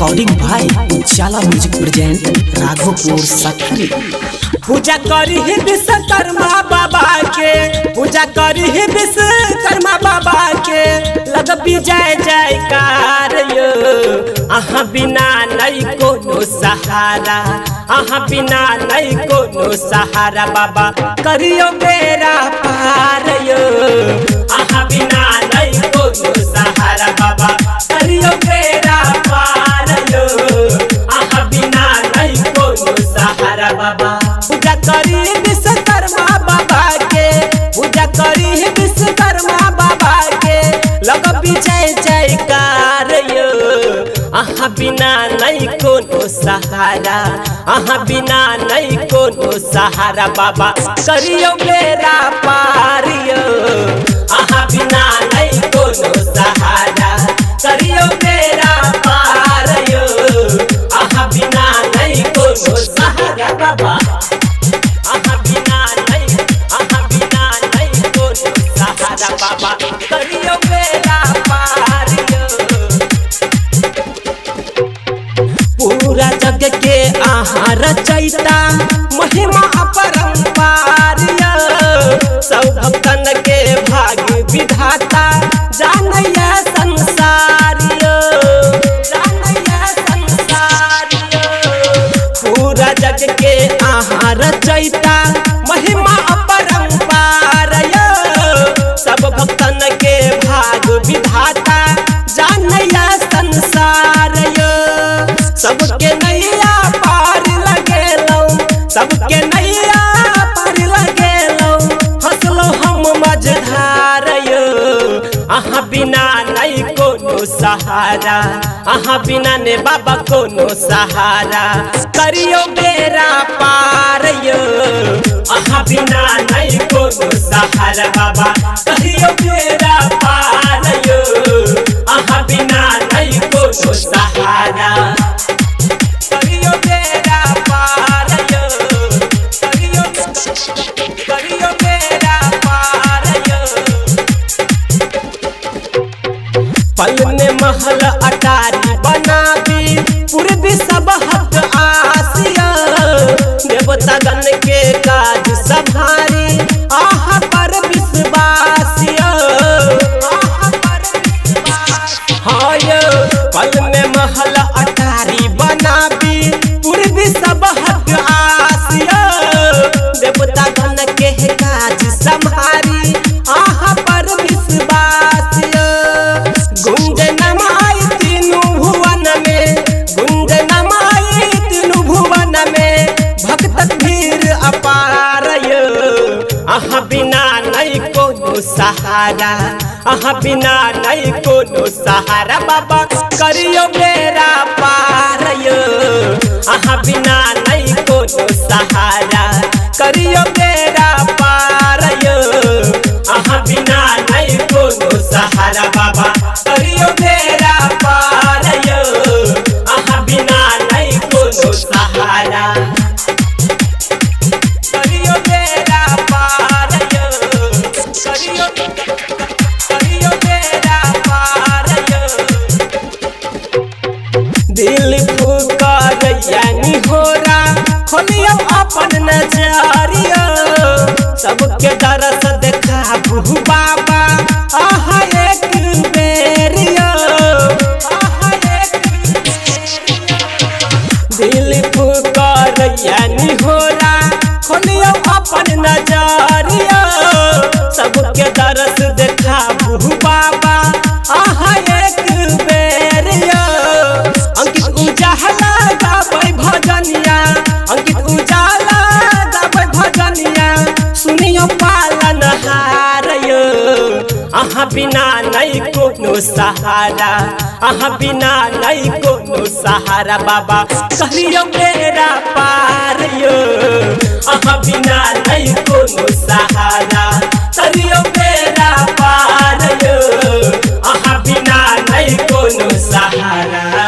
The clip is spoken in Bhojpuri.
रिकॉर्डिंग भाई उजाला म्यूजिक प्रेजेंट राघोपुर सकरी। पूजा करी ही विश्वकर्मा बाबा के, पूजा करी ही विश्वकर्मा बाबा के, लग भी जय जयकार यो। अहाँ बिना नहीं कोनो सहारा, अहाँ बिना नहीं कोनो सहारा, बाबा करियो बेरा पार यो। अहाँ बिना नहीं कोनो सहारा, बाबा करियो बेरा पार यो। अहाँ बिना नहीं कोनो सहारा, बाबा पूजा करी विश्वकर्मा बाबा के, पूजा करी विश्वकर्मा बाबा के, लग भी जय जयकार यो। अहाँ बिना नहीं कोनो सहारा, अहाँ बिना नहीं कोनो सहारा, बाबा करियो बेरा पार यो। अहाँ बिना नहीं कोनो सहारा, करियो बेरा पार यो। अहाँ बिना नहीं कोनो सहारा, बाबा अहाँ बिना नहीं कोनो सहारा, बाबा करियो बेरा पार यो। पूरा जग के आहार रचयिता, महिमा अपरंपार यो। सब भक्तन के भाग्य विधाता, जानैया संसार यो, जानैया संसार यो। पूरा जग के आहार रचयिता, महिमा अपरंपार यो। सब भक्तन के भाग्य विधाता, जानैया संसार यो। सबके नैया पार लगेलौ, सबके नैया पार लगेलौ, हंसलो हम मझधार यो। अहाँ बिना नहीं कोनो सहारा, अहाँ बिना ने बाबा कोनो सहारा, करियो बेरा पार यो। अहाँ बिना नहीं कोनो सहारा, बाबा करियो बेरा पार यो। अहाँ बिना नहीं कोनो सहारा, करियो बेरा पार यो, करियो बेरा पार यो। पल में महल अटारी बनाबी, पूर्वी सब हक आसिया। देवता गण के काज संभारी, आहा पर विश्वासिया, आहा पर विश्वास। हाँ यो पल में महल अटारी बनाबी, पूर्वी सब हक आसिया। देवता गण के काज संभारी, आहा पर विश्वासिया। गुंजन माई तीनू भुवन में, गुंजन माई तीनू भुवन में, भक्तक भीड़ अपार यो। अहाँ बिना नहीं कोनो सहारा, अहाँ बिना नहीं कोनो सहारा, बाबा करियो बेरा पार यो। अहाँ बिना नहीं कोनो सहारा, करियो बेरा पार यो। अहाँ बिना नहीं कोनो सहारा, बाबा करियो बेरा पार यो। अहाँ बिना नहीं कोनो सहारा, करियो बेरा पार यो, करियो बेरा पार यो। दिल फुकारैया निहोरा, खोलियो अपन नजरिया। सबके दरस देखाबू बाबा, आहा एक बेरिया, आहा एक बेरिया। दिल फुकारैया निहोरा, खोलियो अपन नजरिया। सबके दरस देखाबू बाबा, आहा एक बेरिया। अंकित उजाला गाबै भजनिया, अंकित उजाला गाबै भजनिया, सुनियो पालन हार यो। अहाँ बिना नहीं कोनो सहारा, अहाँ बिना नहीं कोनो सहारा, बाबा करियो बेरा पार यो। अहाँ बिना नहीं कोनो सहारा, करियो बेरा पार यो। अहाँ बिना नहीं कोनो सहारा।